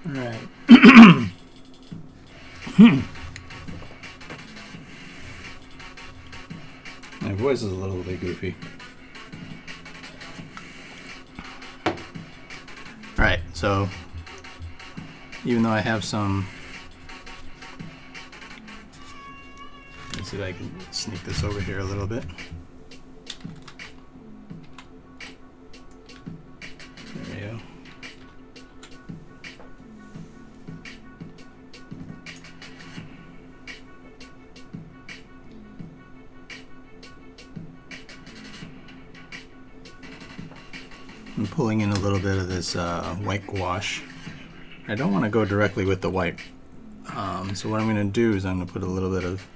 Alright. My voice is a little bit goofy. Alright, so even though I have some, let's see if I can sneak this over here a little bit. There we go. I'm pulling in a little bit of this white gouache. I don't want to go directly with the white. So what I'm going to do is I'm going to put a little bit of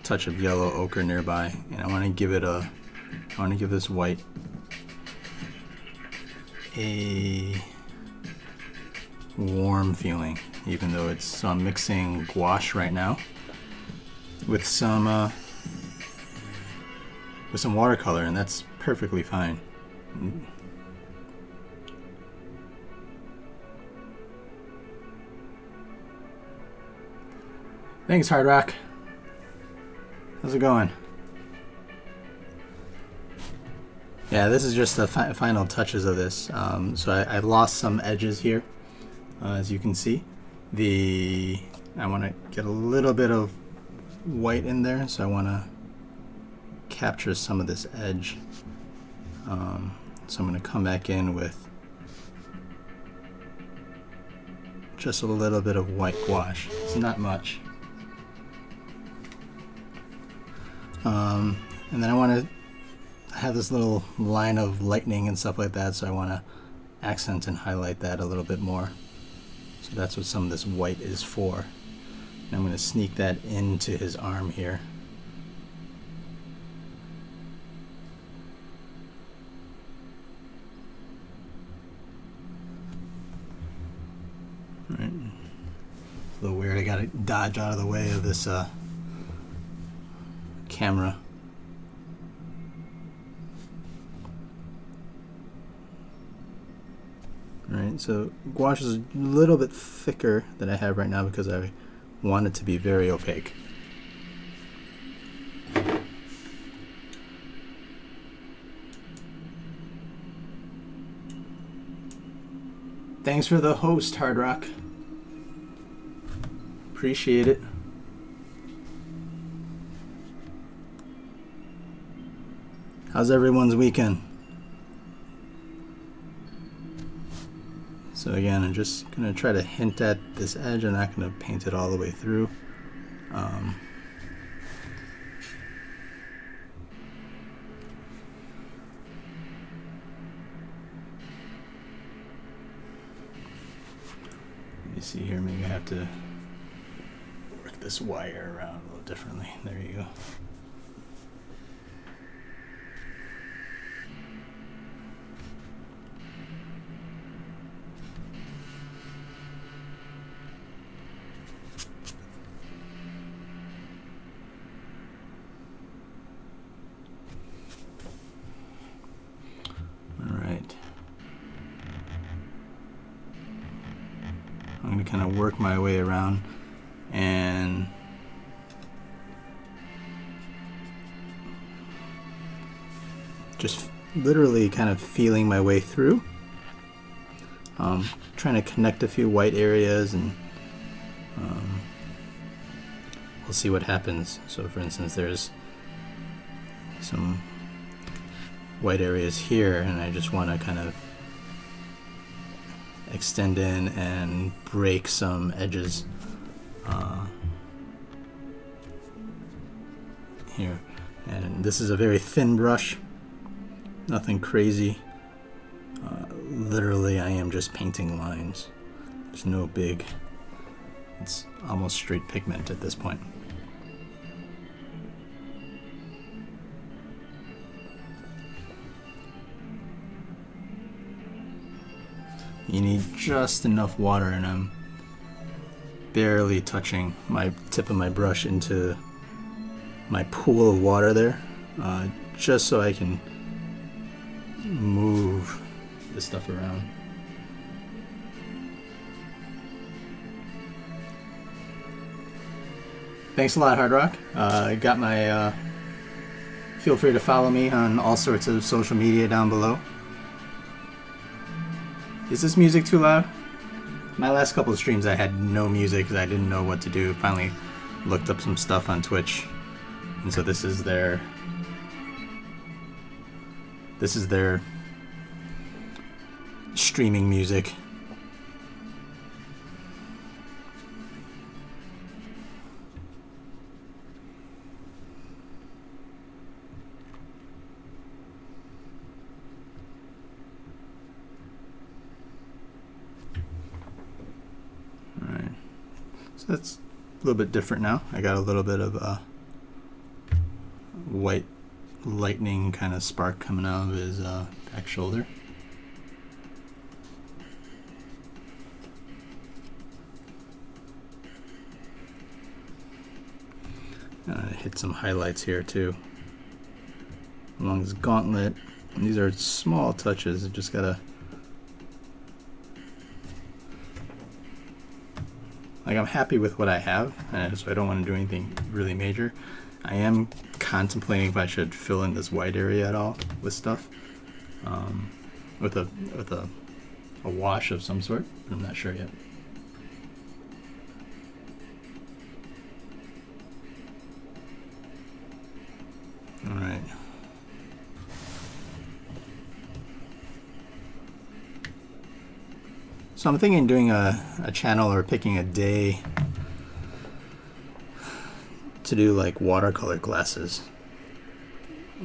touch of yellow ochre nearby, and I want to give this white a warm feeling, even though it's, so I'm mixing gouache right now with some watercolor, and that's perfectly fine. Thanks, Hard Rock. How's it going? Yeah, this is just the final touches of this. So I lost some edges here, as you can see. I want to get a little bit of white in there, so I want to capture some of this edge. So I'm going to come back in with just a little bit of white gouache. It's not much. And then I want to have this little line of lightning and stuff like that, so I want to accent and highlight that a little bit more. So that's what some of this white is for. And I'm going to sneak that into his arm here. All right. It's a little weird. I got to dodge out of the way of this camera. Alright, so gouache is a little bit thicker than I have right now because I want it to be very opaque. Thanks for the host, Hard Rock. Appreciate it. How's everyone's weekend? So again, I'm just going to try to hint at this edge. I'm not going to paint it all the way through. Let me see here, maybe I have to work this wire around a little differently. There you go. I'm going to kind of work my way around and just literally kind of feeling my way through. Trying to connect a few white areas, and we'll see what happens. So for instance, there's some white areas here, and I just want to kind of extend in and break some edges here. And this is a very thin brush, nothing crazy. Literally I am just painting lines. There's no big, it's almost straight pigment at this point. You need just enough water, and I'm barely touching my tip of my brush into my pool of water there, just so I can move this stuff around. thanks a lot, Hard Rock. I got my. Feel free to follow me on all sorts of social media down below. Is this music too loud? My last couple of streams I had no music because I didn't know what to do. Finally looked up some stuff on Twitch. And so this is their streaming music. So that's a little bit different now. I got a little bit of white lightning kind of spark coming out of his back shoulder. Hit some highlights here too along his gauntlet. And these are small touches. I just gotta, like, I'm happy with what I have, so I don't want to do anything really major. I am contemplating if I should fill in this white area at all with stuff, with a wash of some sort. I'm not sure yet. All right. So I'm thinking doing a channel or picking a day to do like watercolor classes,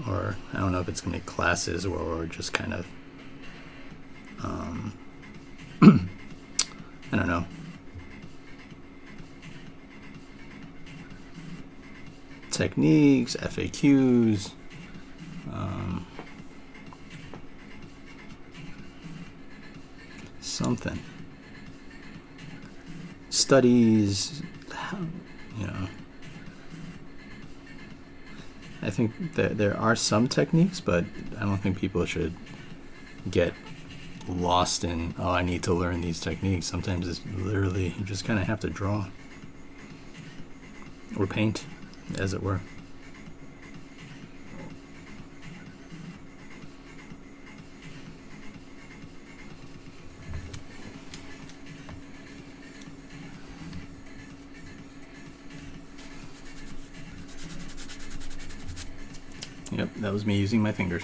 or I don't know if it's gonna be classes or just kind of I don't know, techniques, FAQs, something, studies, you know. I think that there are some techniques, but I don't think people should get lost in, oh, I need to learn these techniques. Sometimes it's literally, you just kind of have to draw or paint, as it were. Yep, that was me using my fingers.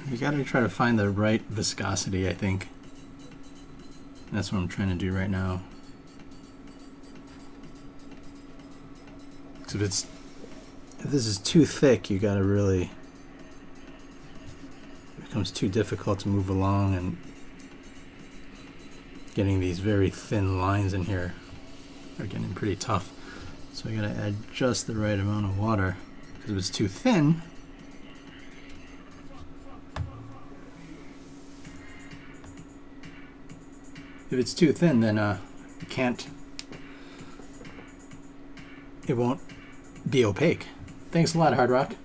You gotta try to find the right viscosity, I think. That's what I'm trying to do right now. So if this is too thick, you gotta really, it becomes too difficult to move along, and getting these very thin lines in here are getting pretty tough. So I gotta add just the right amount of water, because if it's too thin, if it's too thin, then it won't be opaque. Thanks a lot, Hard Rock.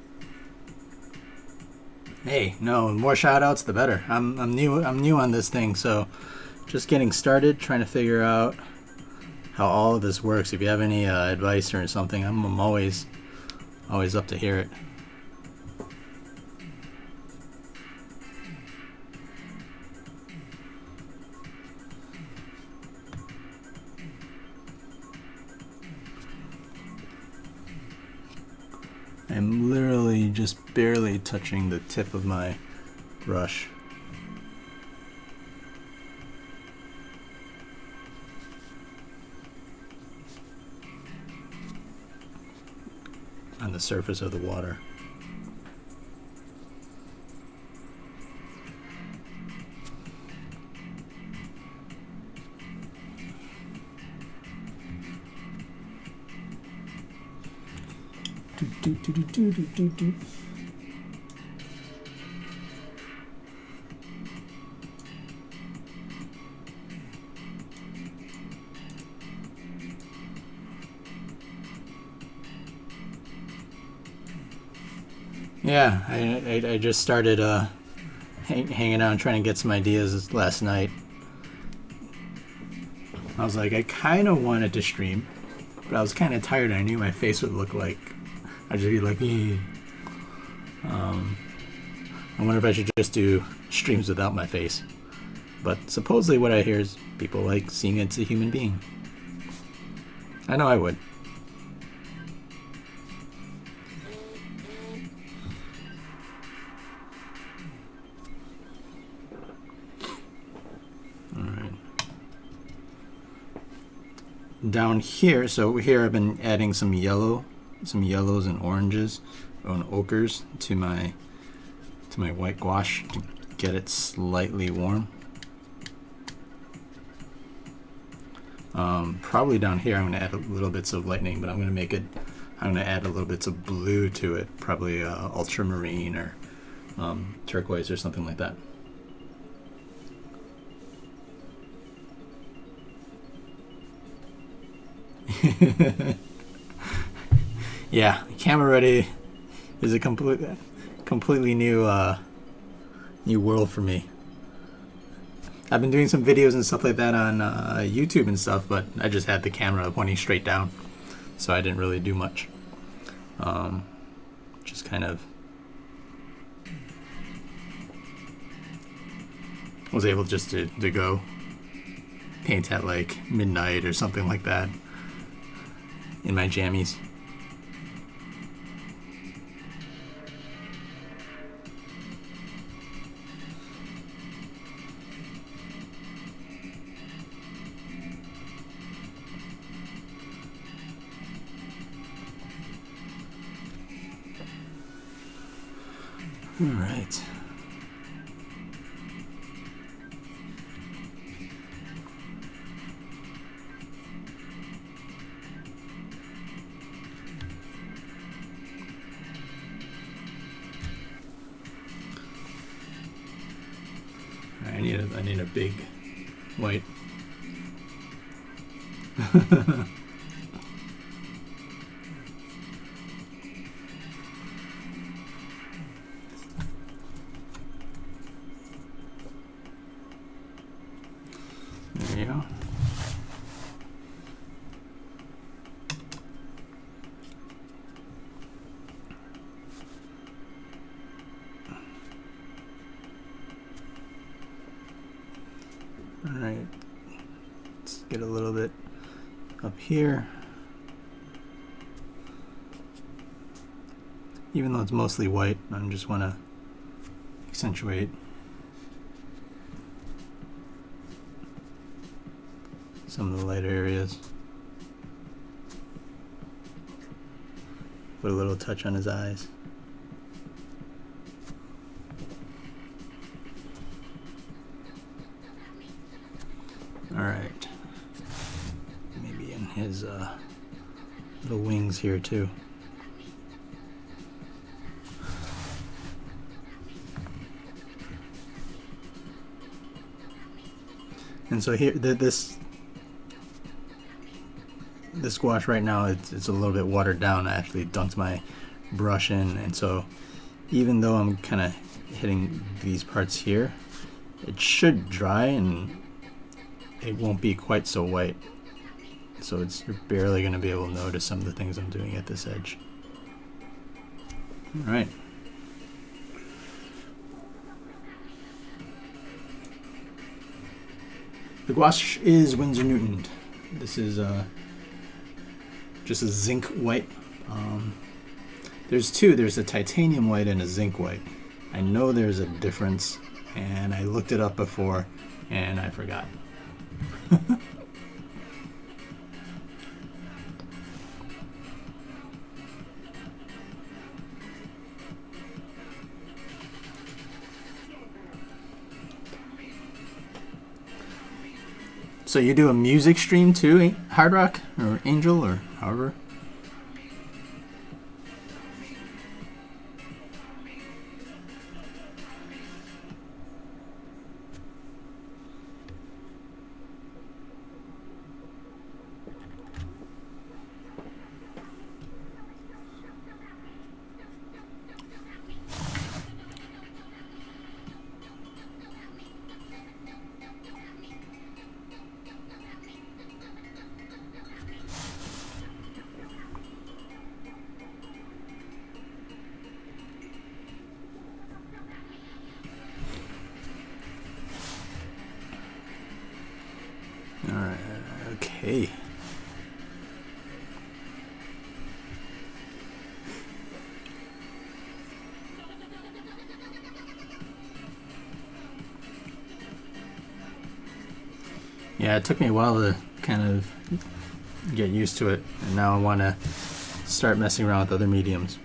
Hey, no, more shout outs the better. I'm new on this thing, so just getting started, trying to figure out how all of this works. If you have any advice or something, I'm always up to hear it. I'm literally just barely touching the tip of my brush. On the surface of the water. Yeah, I just started hanging out and trying to get some ideas last night. I was like, I kind of wanted to stream, but I was kind of tired. I knew my face would look like, I'd just be like, I wonder if I should just do streams without my face. But supposedly what I hear is people like seeing it's a human being. I know I would. Alright. Down here, so here I've been adding some yellows and oranges and ochres to my white gouache to get it slightly warm. Probably down here I'm going to add a little bits of lightning, but I'm going to add a little bits of blue to it, probably ultramarine or turquoise or something like that. Yeah, camera ready is a completely new world for me. I've been doing some videos and stuff like that on YouTube and stuff, but I just had the camera pointing straight down, so I didn't really do much. Just kind of was able just to go paint at like midnight or something like that in my jammies. All right. I need a big white. There you go. All right, let's get a little bit up here. Even though it's mostly white, I just want to accentuate some of the lighter areas. Put a little touch on his eyes. All right, maybe in his little wings here too. And so here, this gouache right now, it's a little bit watered down. I actually dunked my brush in, and so even though I'm kind of hitting these parts here, it should dry and it won't be quite so white. So you're barely going to be able to notice some of the things I'm doing at this edge. All right. The gouache is Winsor Newton. This is just a zinc white. There's two. There's a titanium white and a zinc white. I know there's a difference, and I looked it up before, and I forgot. So you do a music stream too, Hard Rock or Angel or however? Alright, okay. Yeah, it took me a while to kind of get used to it, and now I want to start messing around with other mediums.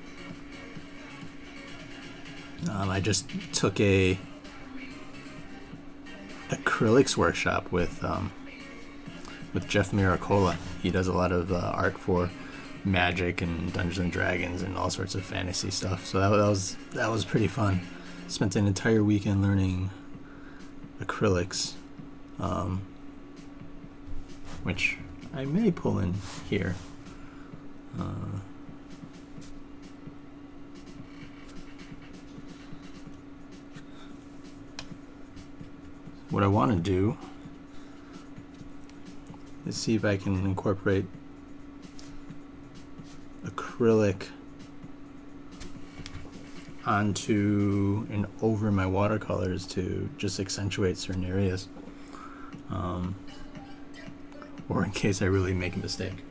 I just took a acrylics workshop with Jeff Miracola. He does a lot of art for Magic and Dungeons and Dragons and all sorts of fantasy stuff. So that was pretty fun. Spent an entire weekend learning acrylics, which I may pull in here. What I want to do is see if I can incorporate acrylic onto and over my watercolors to just accentuate certain areas, or in case I really make a mistake.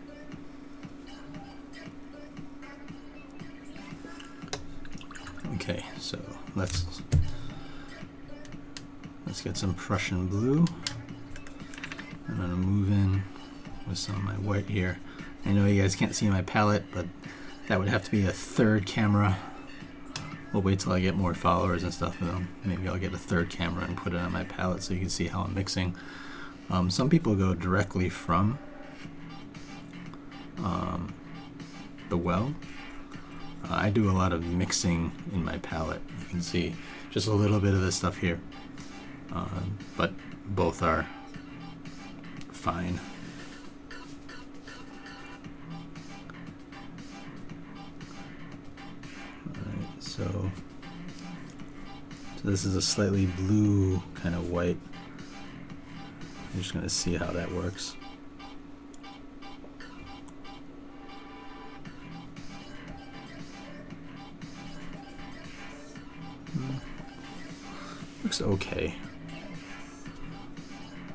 Okay, so let's get some Prussian blue. I'm gonna move in with some of my white here. I know you guys can't see my palette, but that would have to be a third camera. We'll wait till I get more followers and stuff. Maybe I'll get a third camera and put it on my palette so you can see how I'm mixing. Some people go directly from the well. I do a lot of mixing in my palette. You can see just a little bit of this stuff here, but both are fine. Alright, so this is a slightly blue kind of white. I'm just going to see how that works. Looks okay.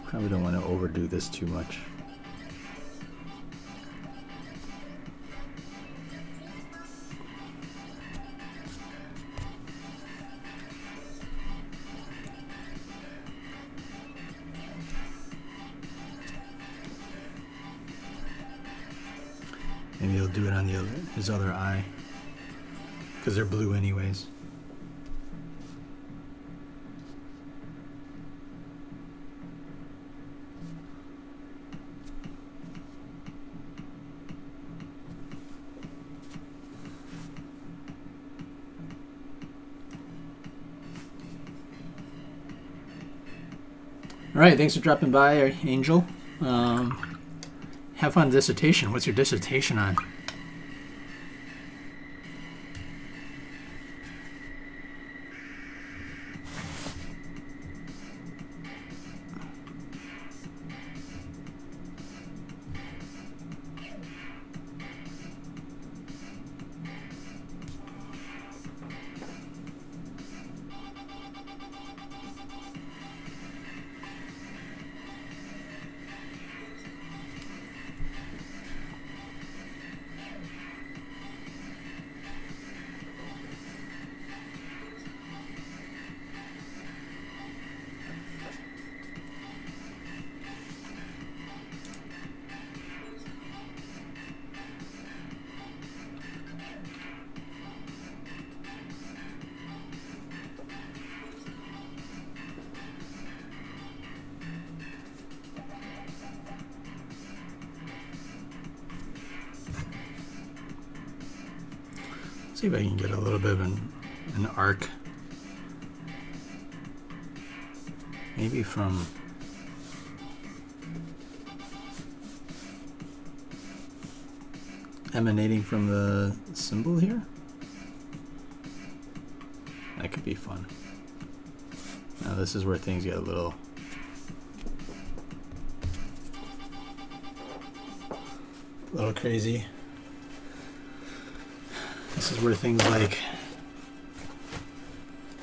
Probably don't want to overdo this too much. Maybe he'll do it on his other eye, because they're blue anyways. All right, thanks for dropping by, Angel. Have fun dissertation. What's your dissertation on? See if I can get a little bit of an arc. Maybe from emanating from the symbol here. That could be fun. Now this is where things get a little crazy. This is where things like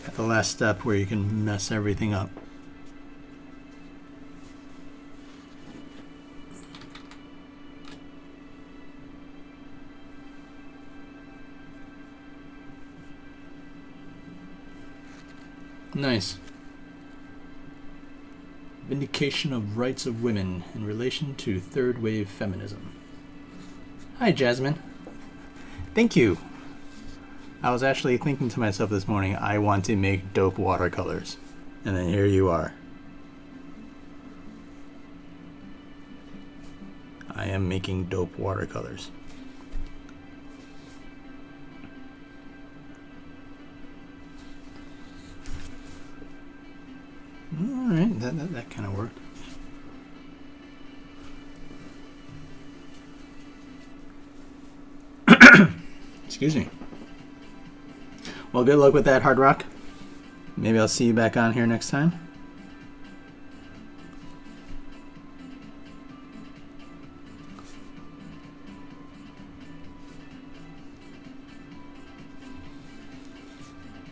at the last step where you can mess everything up. Nice. Vindication of rights of women in relation to third wave feminism. Hi, Jasmine. Thank you. I was actually thinking to myself this morning, I want to make dope watercolors. And then here you are. I am making dope watercolors. Alright, that kind of worked. Excuse me. Well, good luck with that, Hard Rock. Maybe I'll see you back on here next time.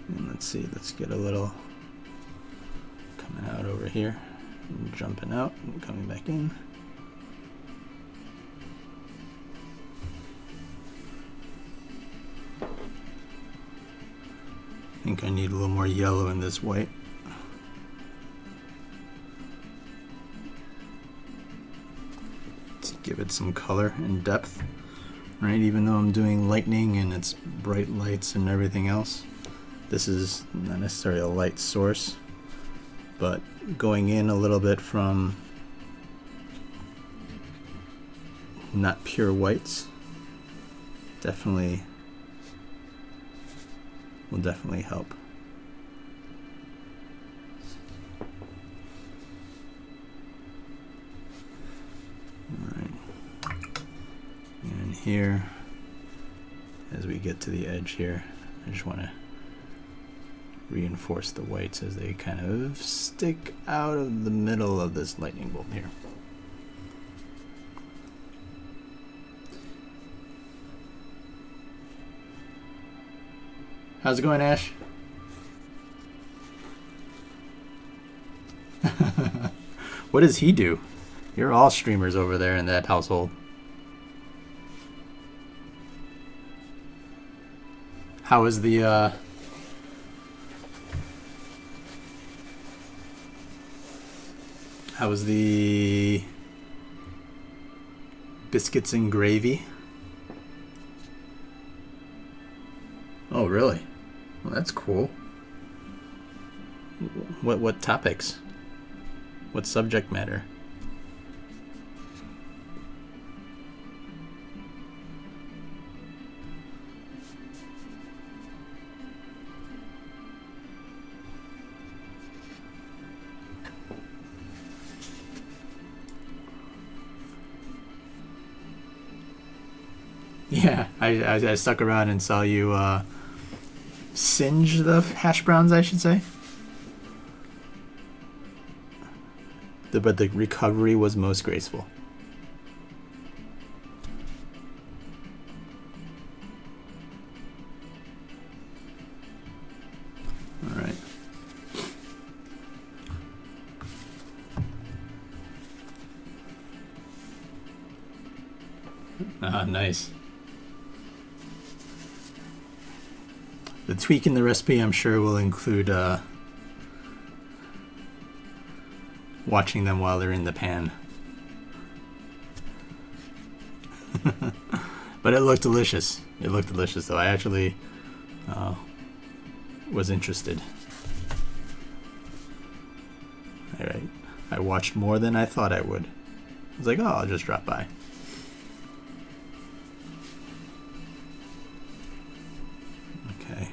And let's see, let's get a little coming out over here, and jumping out and coming back in. I think I need a little more yellow in this white. To give it some color and depth, right? Even though I'm doing lightning and it's bright lights and everything else, this is not necessarily a light source, but going in a little bit from not pure whites will definitely help. Alright. And here, as we get to the edge here, I just want to reinforce the whites as they kind of stick out of the middle of this lightning bolt here. How's it going, Ash? What does he do? You're all streamers over there in that household. How is the biscuits and gravy? Oh, really? Well, that's cool. What topics? What subject matter? Yeah, I stuck around and saw you singe the hash browns, I should say. But the recovery was most graceful. All right. Ah, nice. The tweak in the recipe, I'm sure, will include watching them while they're in the pan. But it looked delicious. It looked delicious, though. I actually was interested. All right. I watched more than I thought I would. I was like, oh, I'll just drop by. Okay.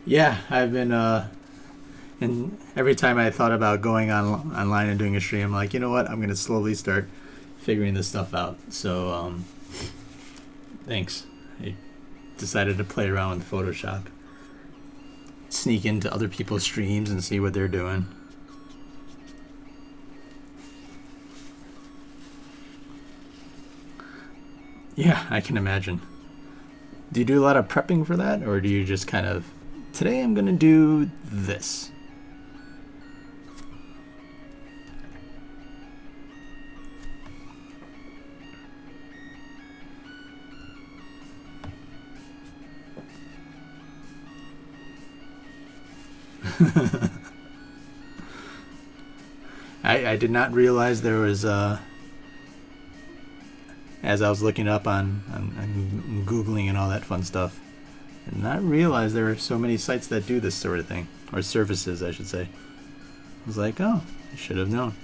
Yeah, I've been and every time I thought about going online and doing a stream, I'm like, you know what? I'm gonna slowly start figuring this stuff out. So thanks. I decided to play around with Photoshop, sneak into other people's streams and see what they're doing. Yeah, I can imagine. Do you do a lot of prepping for that, or do you just kind of, today I'm gonna do this? I did not realize there was as I was looking up on Googling and all that fun stuff, I did not realize there are so many sites that do this sort of thing, or services, I should say. I was like, oh, I should have known.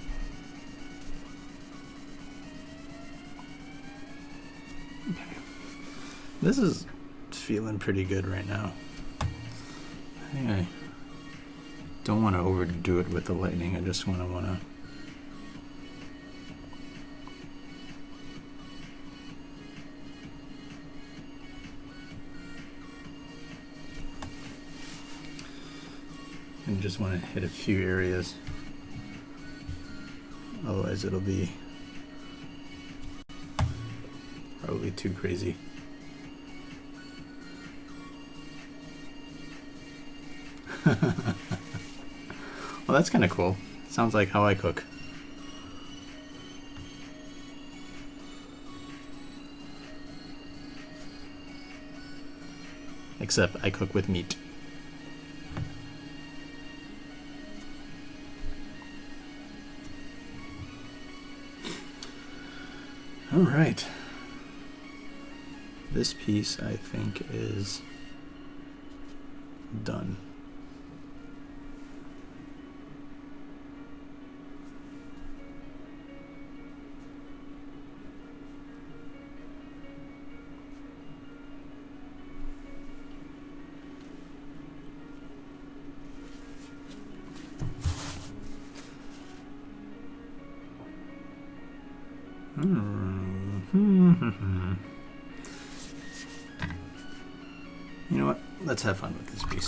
Okay. This is feeling pretty good right now. I think I don't want to overdo it with the lighting. I just want to hit a few areas. Otherwise it'll be probably too crazy. Well, that's kind of cool. Sounds like how I cook. Except I cook with meat. All right. This piece, I think, is done. You know what? Let's have fun with this piece.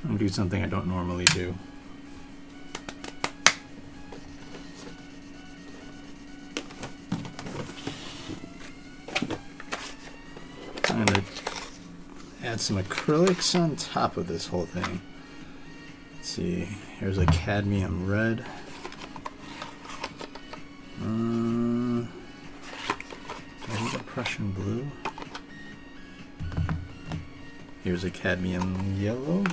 I'm gonna do something I don't normally do. I'm gonna add some acrylics on top of this whole thing. Let's see. Here's a cadmium red. I need a Prussian blue. Here's a cadmium yellow.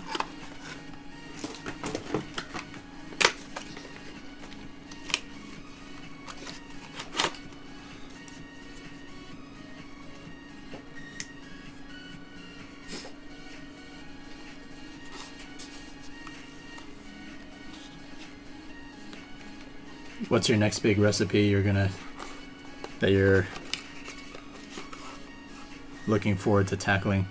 what's your next big recipe that you're looking forward to tackling?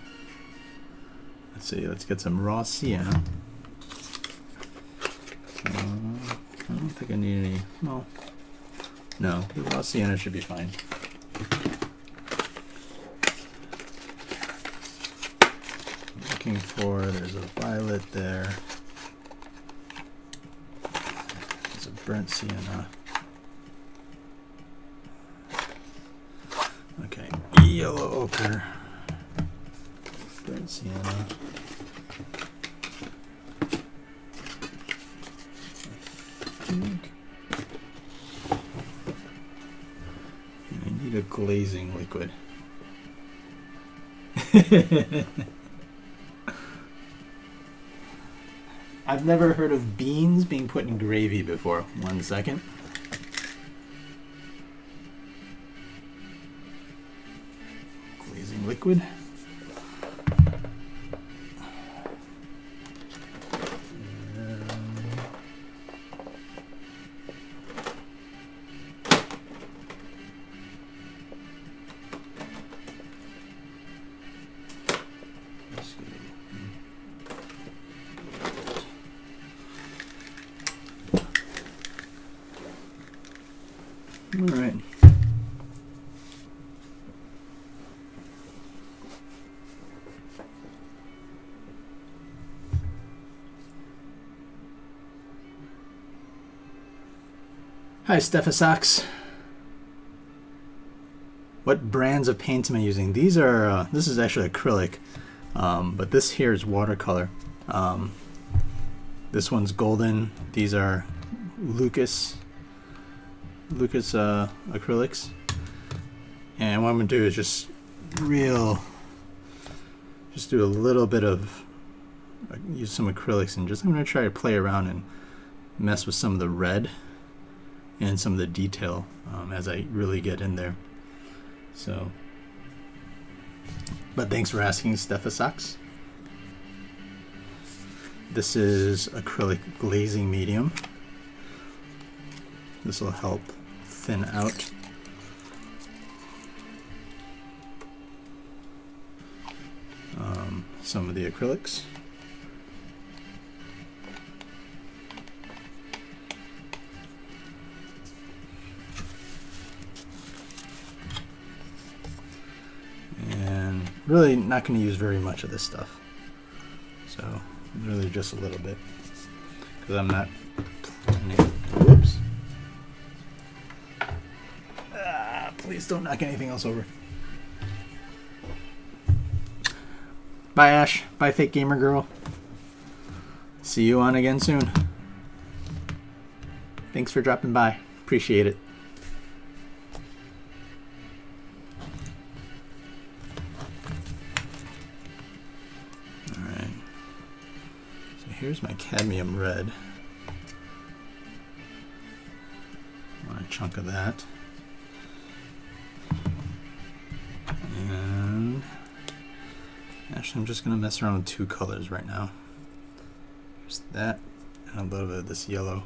Let's see, let's get some raw sienna. I don't think I need any, well, no, the raw sienna should be fine. Looking for, there's a violet there. There's a burnt sienna. Okay, yellow ochre. Burnt sienna. I need a glazing liquid. I've never heard of beans being put in gravy before. 1 second. Glazing liquid. All right. Hi, Stephasox. What brands of paints am I using? These are, this is actually acrylic, but this here is watercolor. This one's golden. These are Lucas acrylics. And what I'm gonna do is just do a little bit of, use some acrylics and I'm gonna try to play around and mess with some of the red and some of the detail as I really get in there. So, but thanks for asking, Stephasox. This is acrylic glazing medium. This will help thin out some of the acrylics. And really not going to use very much of this stuff. So really just a little bit, because I'm not planning. Whoops. Please don't knock anything else over. Bye, Ash. Bye, Fake Gamer Girl. See you on again soon. Thanks for dropping by. Appreciate it. Alright. So here's my cadmium red. I want a chunk of that. And actually, I'm just going to mess around with 2 colors right now. There's that and a little bit of this yellow.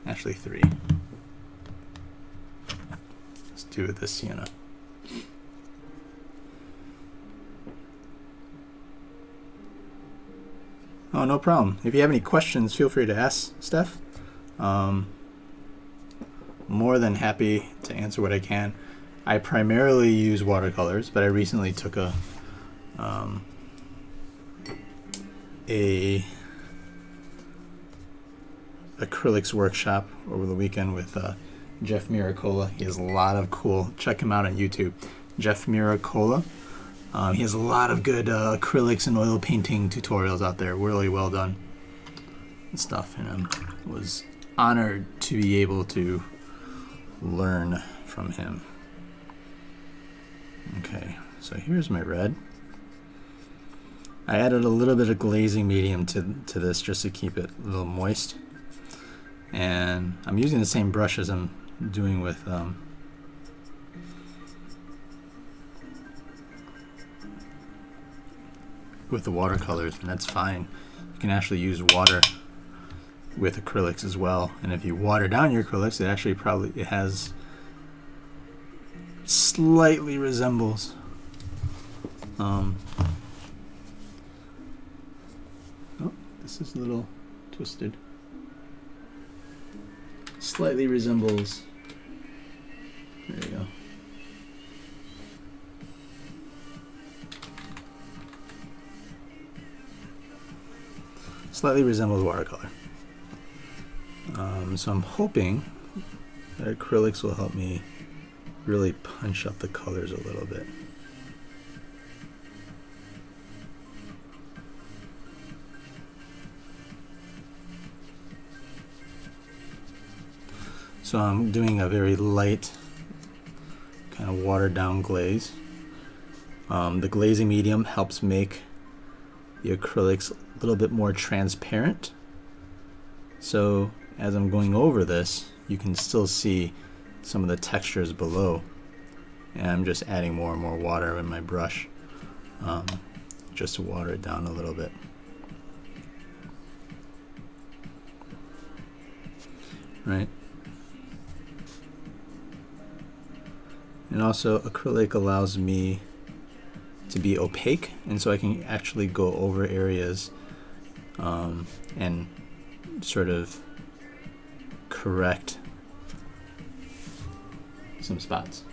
Actually 3. Let's do it with this sienna. Oh, no problem. If you have any questions, feel free to ask Steph. More than happy to answer what I can. I primarily use watercolors, but I recently took a acrylics workshop over the weekend with Jeff Miracola. He has a lot of cool, check him out on YouTube, Jeff Miracola. He has a lot of good acrylics and oil painting tutorials out there, really well done and stuff, and I was honored to be able to learn from him. Okay, so here's my red. I added a little bit of glazing medium to this just to keep it a little moist. And I'm using the same brush as I'm doing with the watercolors, and that's fine. You can actually use water with acrylics as well. And if you water down your acrylics, it actually it has slightly resembles oh, this is a little twisted. Slightly resembles, there you go. Slightly resembles watercolor. So I'm hoping that acrylics will help me really punch up the colors a little bit. So I'm doing a very light kind of watered down glaze. The glazing medium helps make the acrylics a little bit more transparent. So as I'm going over this, you can still see some of the textures below. And I'm just adding more and more water in my brush just to water it down a little bit. Right. And also acrylic allows me to be opaque, and so I can actually go over areas and sort of correct some spots.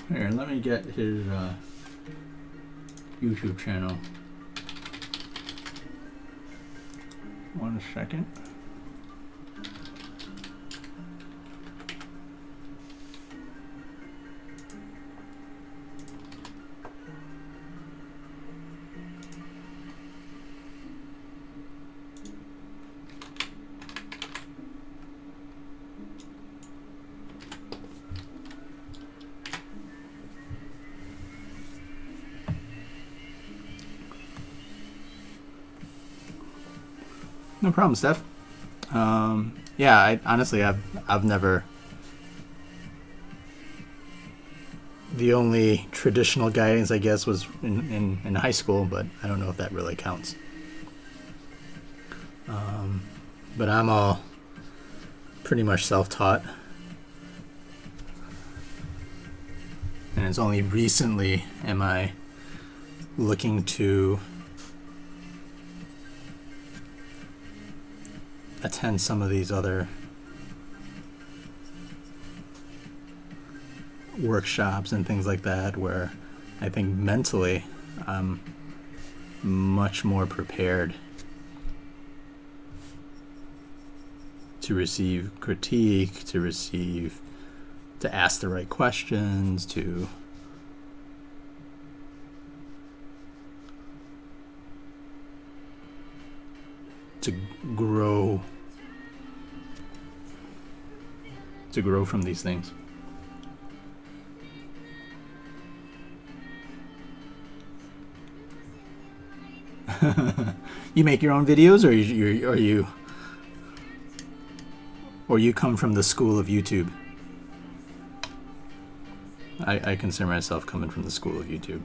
Here, let me get his YouTube channel. 1 second. No problem, Steph. Yeah, honestly, I've never. The only traditional guidance, I guess, was in high school, but I don't know if that really counts. But I'm all pretty much self-taught, and it's only recently am I looking to attend some of these other workshops and things like that, where I think mentally I'm much more prepared to receive critique, to ask the right questions, to grow from these things. You make your own videos, or you come from the school of YouTube? I consider myself coming from the school of YouTube.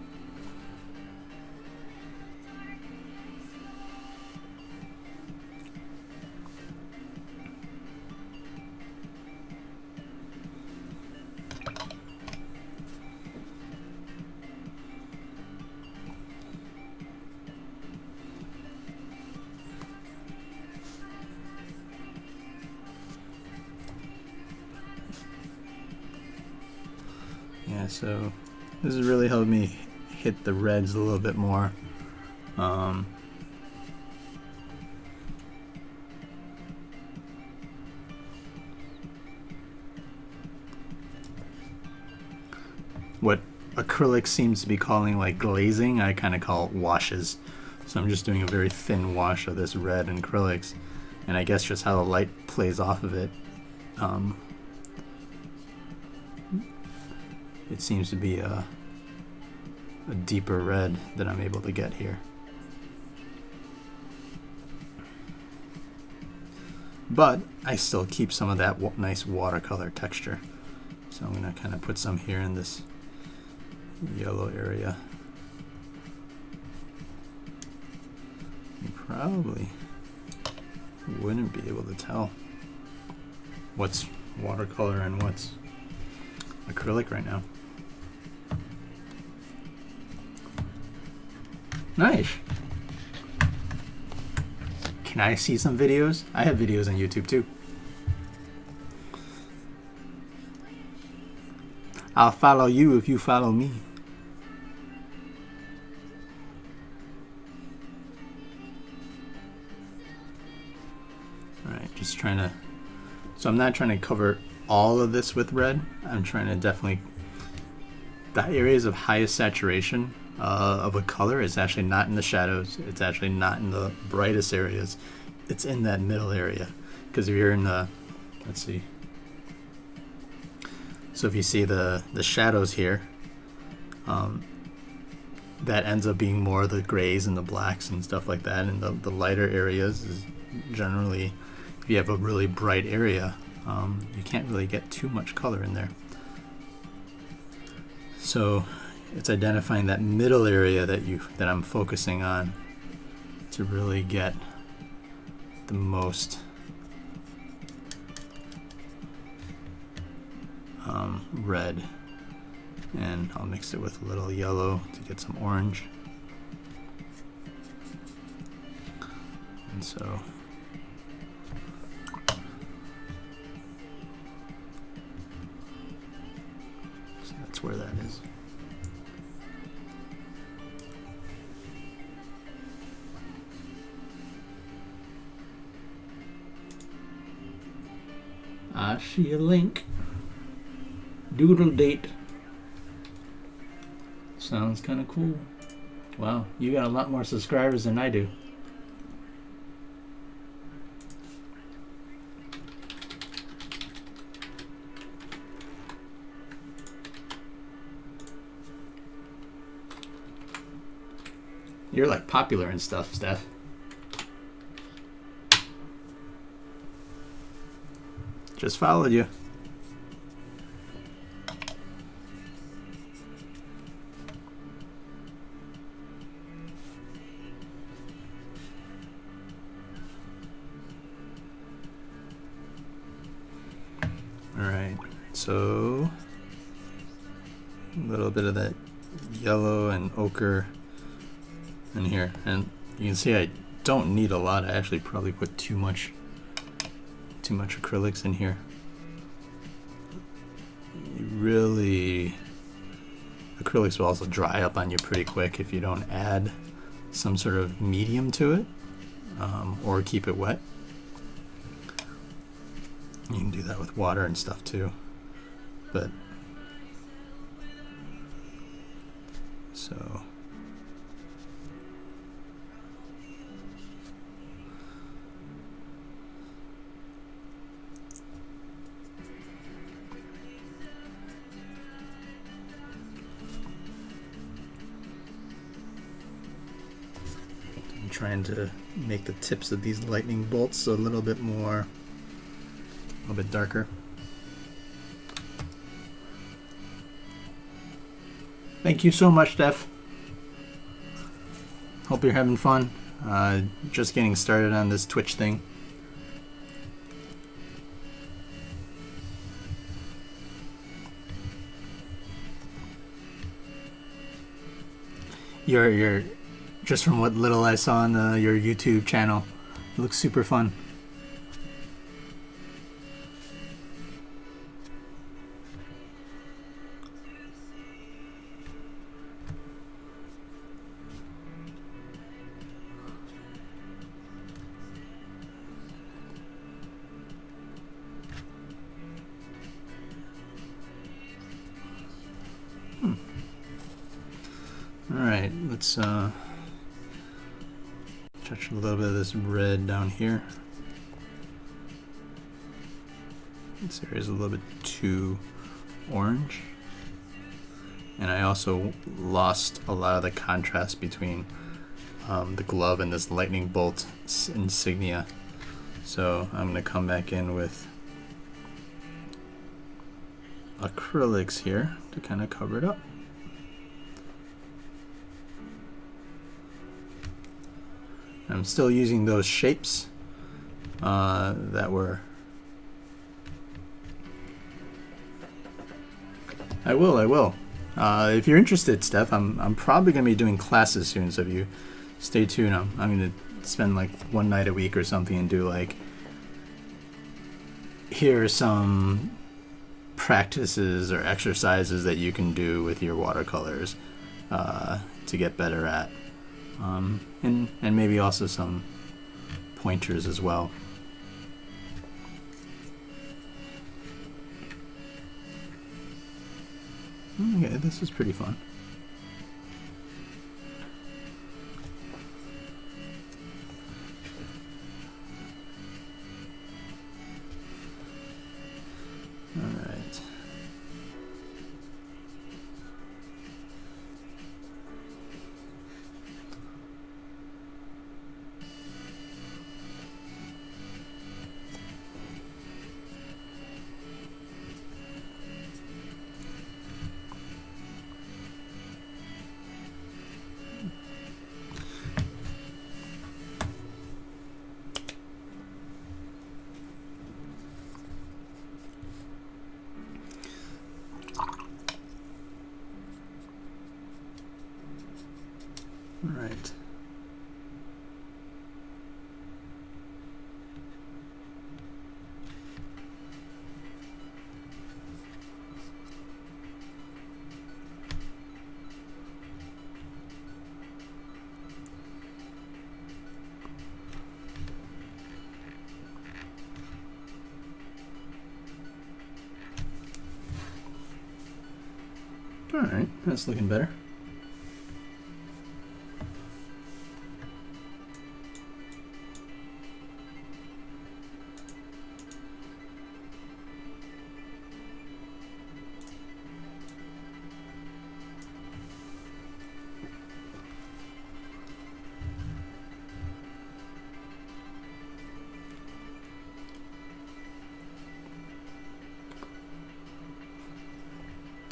Yeah, so this has really helped me hit the reds a little bit more. What acrylic seems to be calling like glazing, I kind of call it washes. So I'm just doing a very thin wash of this red in acrylics, and I guess just how the light plays off of it. It seems to be a deeper red that I'm able to get here. But I still keep some of that nice watercolor texture. So I'm going to kind of put some here in this yellow area. You probably wouldn't be able to tell what's watercolor and what's acrylic right now. Nice. Can I see some videos? I have videos on YouTube too. I'll follow you if you follow me. Alright, just trying to... So I'm not trying to cover all of this with red. I'm trying to definitely... The areas of highest saturation of a color is actually not in the shadows. It's actually not in the brightest areas. It's in that middle area. Because if you're in the... Let's see. So if you see the shadows here, that ends up being more the grays and the blacks and stuff like that. And the lighter areas is generally, if you have a really bright area, you can't really get too much color in there. So it's identifying that middle area that I'm focusing on to really get the most red, and I'll mix it with a little yellow to get some orange. And so that's where that is. I see a link. Doodle date. Sounds kind of cool. Wow, you got a lot more subscribers than I do. You're like popular and stuff, Steph. Just followed you. Alright, so a little bit of that yellow and ochre in here, and you can see I don't need a lot. I actually probably put too much acrylics in here. Acrylics will also dry up on you pretty quick if you don't add some sort of medium to it, or keep it wet. You can do that with water and stuff too, but so I'm trying to make the tips of these lightning bolts a little bit darker. Thank you so much, Steph. Hope you're having fun. Just getting started on this Twitch thing. You're just from what little I saw on your YouTube channel, it looks super fun. Alright, let's touch a little bit of this red down here. This area is a little bit too orange. And I also lost a lot of the contrast between the glove and this lightning bolt insignia. So I'm going to come back in with acrylics here to kind of cover it up. I'm still using those shapes that were... I will. If you're interested, Steph, I'm probably going to be doing classes soon, so if you stay tuned, I'm going to spend like one night a week or something and do like, here are some practices or exercises that you can do with your watercolors to get better at. And maybe also some pointers as well. Okay, this is pretty fun. All right. All right. All right, that's looking better.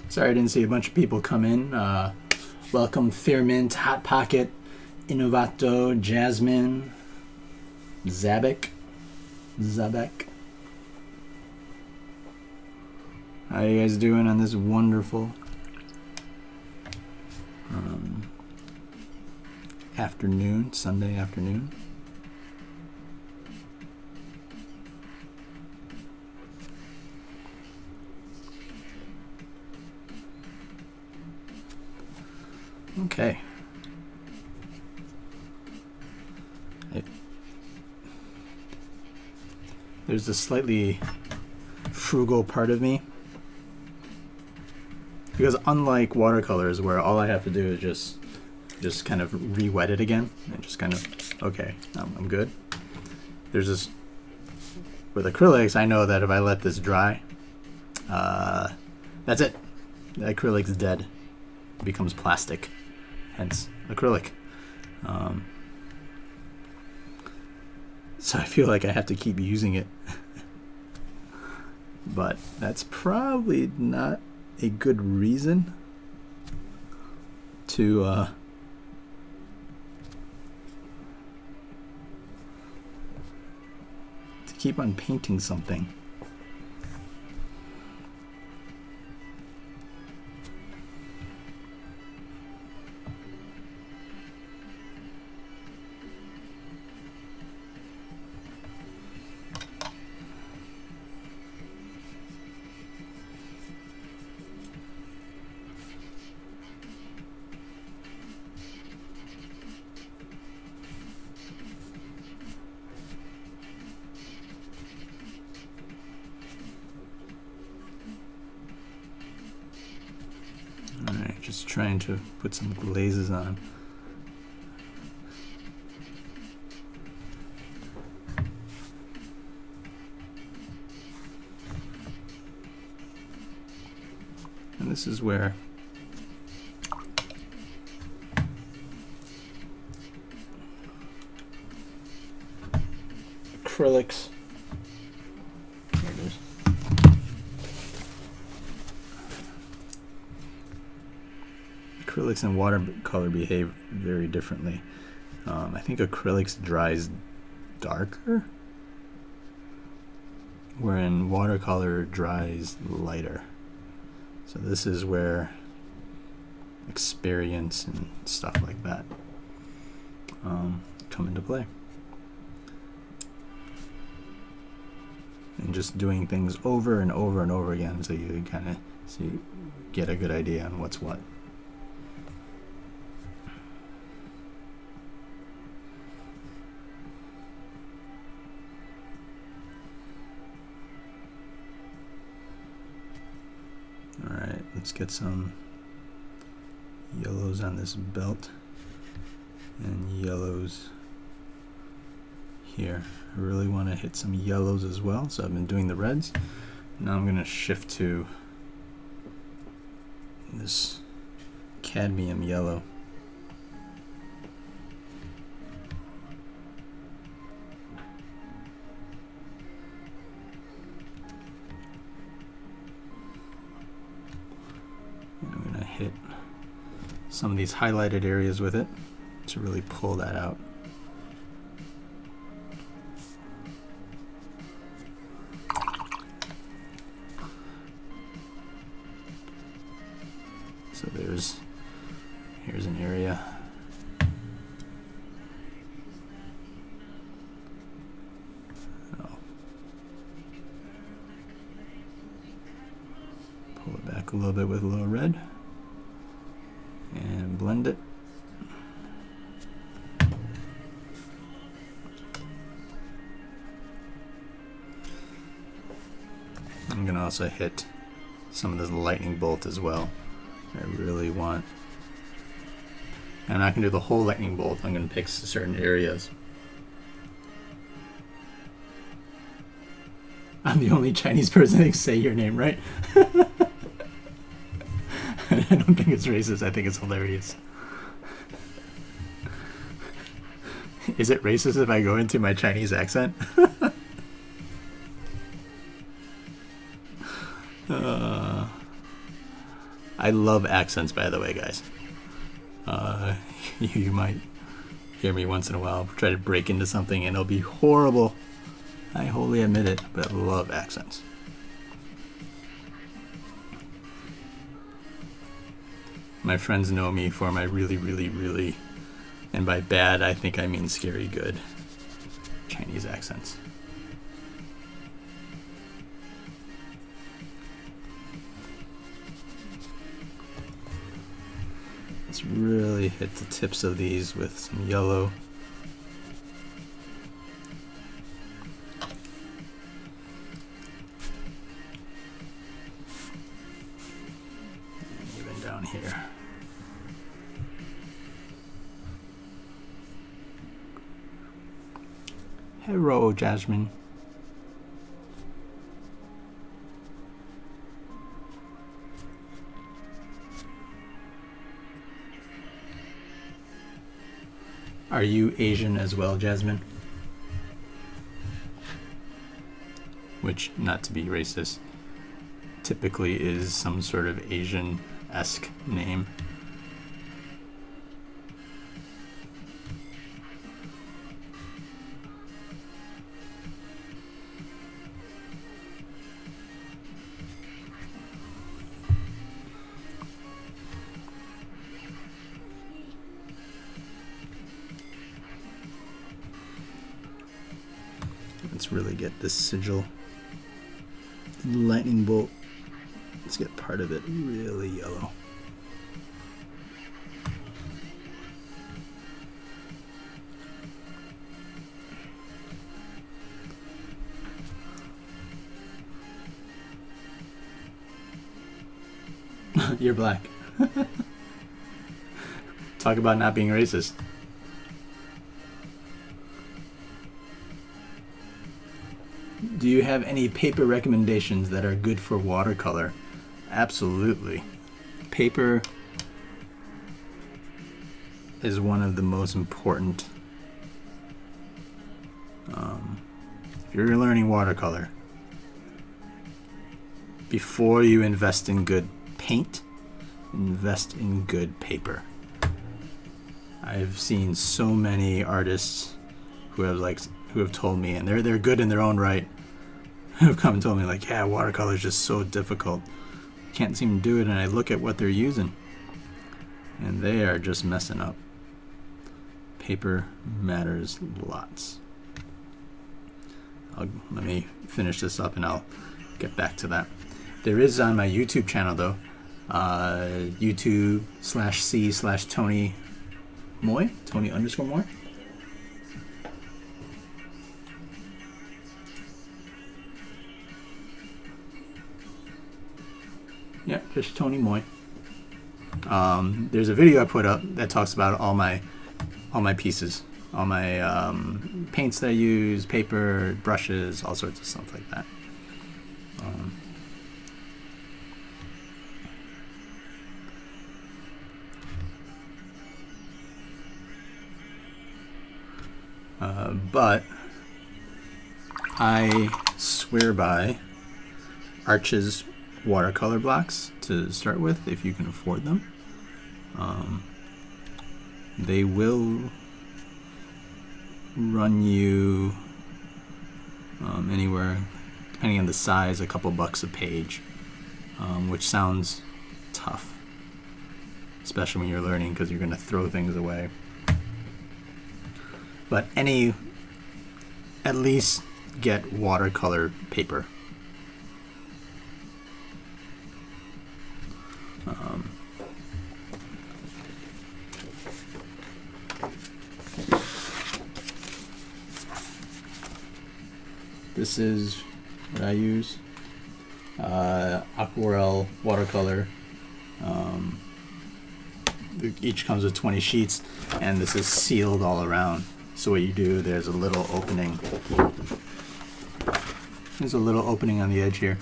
Sorry I didn't see a bunch of people come in. Welcome Fairmint, Hot Pocket, Innovato, Jasmine, Zabek. How you guys doing on this wonderful afternoon, Sunday afternoon? Okay. There's a slightly frugal part of me, because unlike watercolors where all I have to do is just kind of re-wet it again and just kind of, okay, I'm good. There's this, with acrylics, I know that if I let this dry, that's it. The acrylic's dead. It becomes plastic. Hence acrylic. So I feel like I have to keep using it. But that's probably not a good reason to keep on painting something. Just trying to put some glazes on. And this is where acrylics, there it is, acrylics and watercolor behave very differently. I think acrylics dries darker, wherein watercolor dries lighter. So this is where experience and stuff like that come into play. And just doing things over and over and over again so you kind of get a good idea on what's what. Alright, let's get some yellows on this belt and yellows here. I really want to hit some yellows as well, so I've been doing the reds. Now I'm going to shift to this cadmium yellow. And I'm going to hit some of these highlighted areas with it to really pull that out. So here's an area. Pull it back a little bit with a little red and blend it. I'm going to also hit some of this lightning bolt as well. I really want, I'm not going to do the whole lightning bolt, I'm going to pick certain areas. I'm the only Chinese person that can say your name right. I don't think it's racist, I think it's hilarious. Is it racist if I go into my Chinese accent? I love accents, by the way, guys. You might hear me once in a while try to break into something and it'll be horrible. I wholly admit it, but I love accents. My friends know me for my really, really, really, and by bad I think I mean scary good, Chinese accents. Let's really hit the tips of these with some yellow. And even down here. Hello, Jasmine. Are you Asian as well, Jasmine? Which, not to be racist, typically is some sort of Asian-esque name. Let's really get this sigil. Lightning bolt. Let's get part of it really yellow. You're black. Talk about not being racist. Do you have any paper recommendations that are good for watercolor? Absolutely. Paper is one of the most important. If you're learning watercolor, before you invest in good paint, invest in good paper. I've seen so many artists who have told me, and they're good in their own right, have come and told me like, yeah, watercolor is just so difficult, can't seem to do it. And I look at what they're using, and they are just messing up. Paper matters lots. Let me finish this up and I'll get back to that. There is on my YouTube channel though, YouTube/C/Tony Moy, Tony_Moy. Yeah, just Tony Moy. There's a video I put up that talks about all my pieces, all my paints that I use, paper, brushes, all sorts of stuff like that. But I swear by Arches watercolor blocks to start with, if you can afford them. They will run you anywhere, depending on the size, a couple bucks a page, which sounds tough, especially when you're learning, because you're going to throw things away. But at least get watercolor paper. This is what I use, Aquarelle watercolor. Each comes with 20 sheets, and this is sealed all around. So what you do, there's a little opening. There's a little opening on the edge here,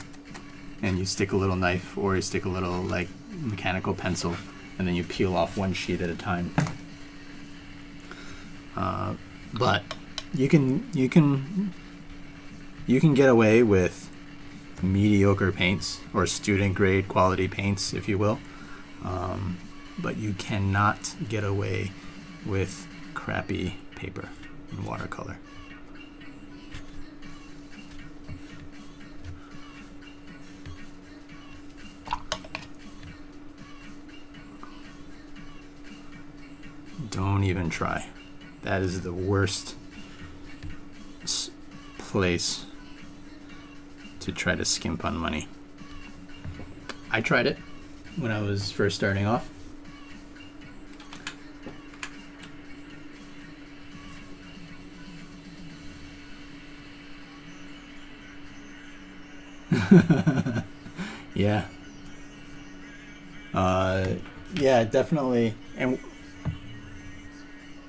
and you stick a little knife, or you stick a little like mechanical pencil, and then you peel off one sheet at a time. But you can get away with mediocre paints, or student grade quality paints, if you will, but you cannot get away with crappy paper and watercolor. Don't even try. That is the worst place to try to skimp on money. I tried it when I was first starting off. Yeah. Yeah, definitely. And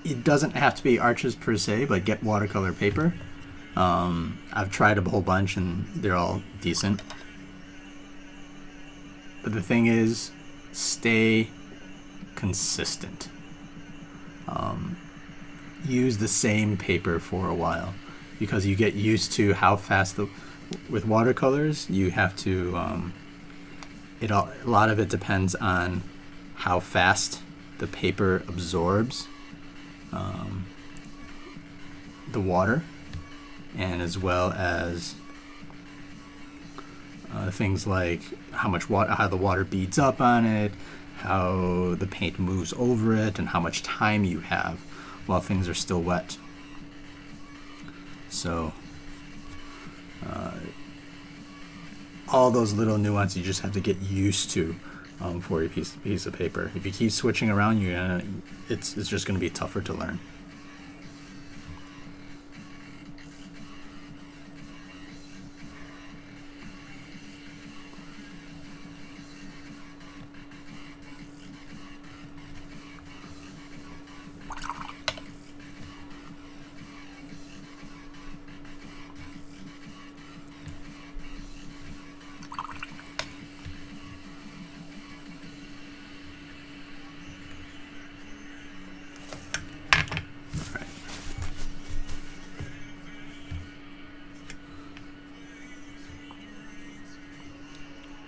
it doesn't have to be Arches per se, but get watercolor paper. I've tried a whole bunch and they're all decent. But the thing is, stay consistent. Use the same paper for a while, because you get used to how fast with watercolors, you have to, a lot of it depends on how fast the paper absorbs the water, and as well as things like how the water beads up on it, how the paint moves over it, and how much time you have while things are still wet. So all those little nuances you just have to get used to for a piece of paper. If you keep switching around, it's just going to be tougher to learn.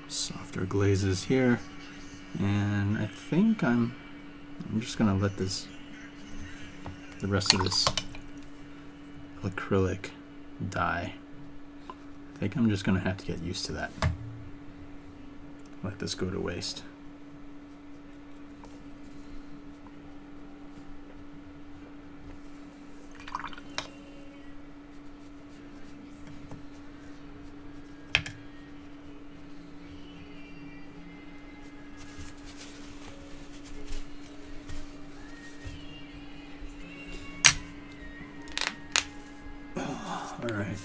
Softer glazes here. And I think I'm just gonna let the rest of this acrylic dye. I think I'm just gonna have to get used to that. Let this go to waste. All right.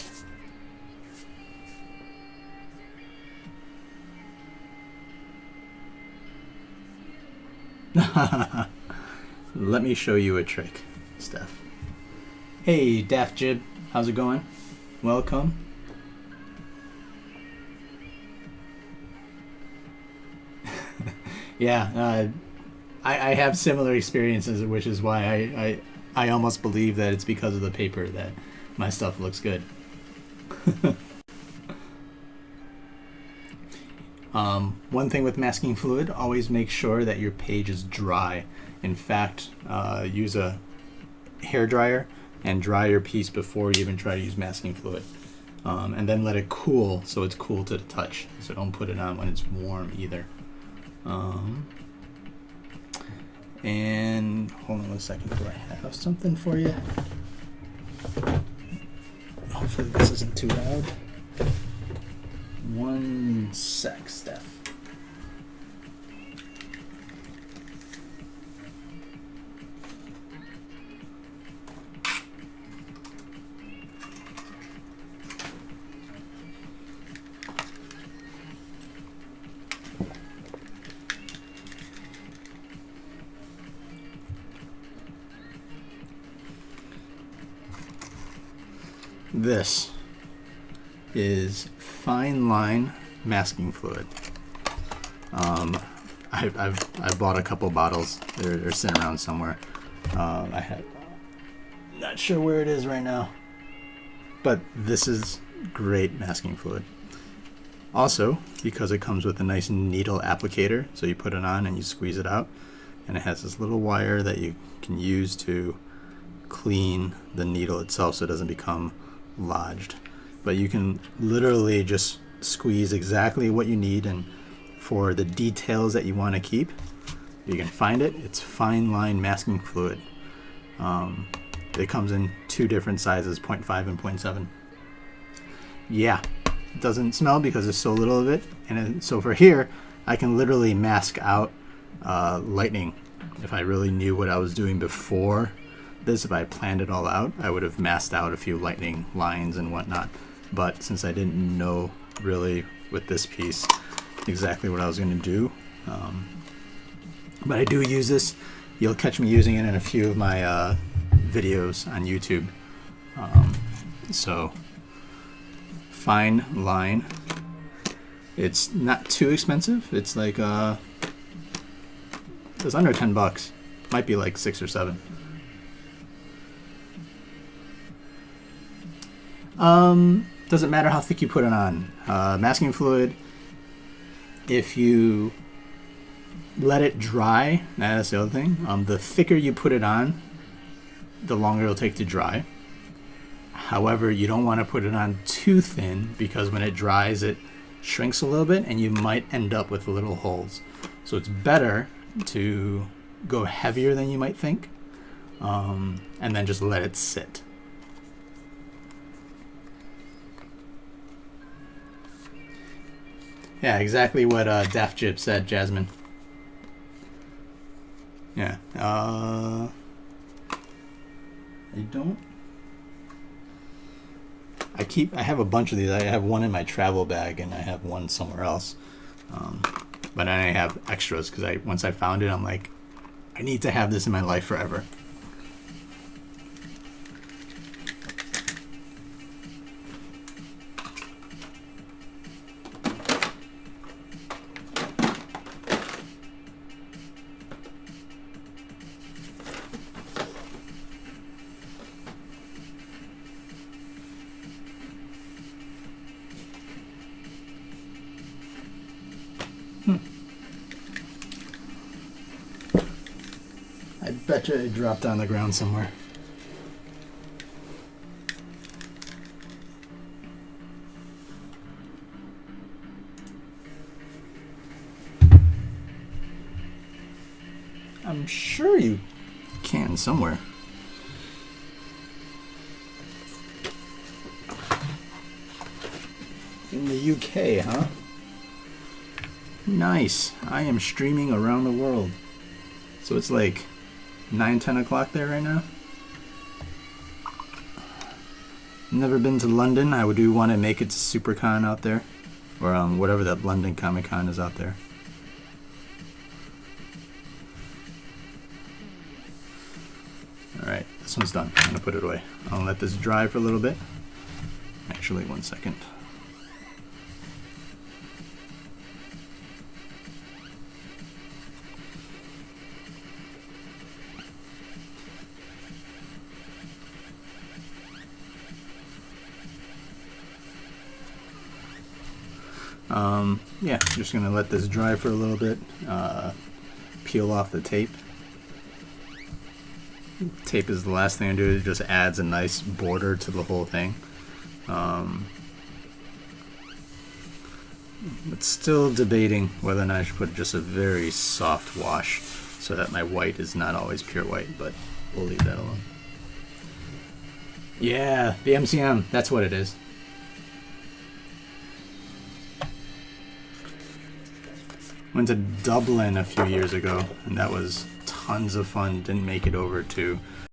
Let me show you a trick, Steph. Hey, Daft Jib, how's it going? Welcome. Yeah, I have similar experiences, which is why I almost believe that it's because of the paper that my stuff looks good. One thing with masking fluid, always make sure that your page is dry. In fact, use a hair dryer and dry your piece before you even try to use masking fluid. And then let it cool so it's cool to the touch. So don't put it on when it's warm either. And hold on 1 second, do I have something for you? Hopefully this isn't too loud. 1 sec, Steph. This is fine line masking fluid. I bought a couple bottles. They're sitting around somewhere. Not sure where it is right now, but this is great masking fluid. Also, because it comes with a nice needle applicator, so you put it on and you squeeze it out, and it has this little wire that you can use to clean the needle itself so it doesn't become lodged. But you can literally just squeeze exactly what you need, and for the details that you want to keep, you can find it. It's fine line masking fluid. It comes in 2 different sizes, 0.5 and 0.7. Yeah, it doesn't smell because there's so little of it, and so for here I can literally mask out lightning. If I really knew what I was doing before this, if I planned it all out, I would have masked out a few lightning lines and whatnot. But since I didn't know really with this piece exactly what I was going to do, but I do use this. You'll catch me using it in a few of my videos on YouTube. So fine line. It's not too expensive. It's like it's under $10. Might be like 6 or 7. Doesn't matter how thick you put it on. Masking fluid, if you let it dry, that's the other thing. The thicker you put it on, the longer it'll take to dry. However, you don't want to put it on too thin because when it dries, it shrinks a little bit and you might end up with little holes. So it's better to go heavier than you might think, and then just let it sit. Yeah, exactly what Daft Jib said, Jasmine. Yeah. I have a bunch of these. I have one in my travel bag and I have one somewhere else. But then I have extras because once I found it, I'm like, I need to have this in my life forever. betcha it dropped on the ground somewhere. I'm sure you can somewhere. In the UK, huh? Nice. I am streaming around the world. So it's like 9-10 o'clock there right now. Never been to London. I do want to make it to SuperCon out there. Or whatever that London Comic Con is out there. Alright, this one's done. I'm going to put it away. I'll let this dry for a little bit. Actually, 1 second. Yeah, just gonna let this dry for a little bit, peel off the tape. Tape is the last thing I do. It just adds a nice border to the whole thing. But still debating whether or not I should put just a very soft wash so that my white is not always pure white, but we'll leave that alone. Yeah, the MCM, that's what it is. Went to Dublin a few years ago, and that was tons of fun. Didn't make it over to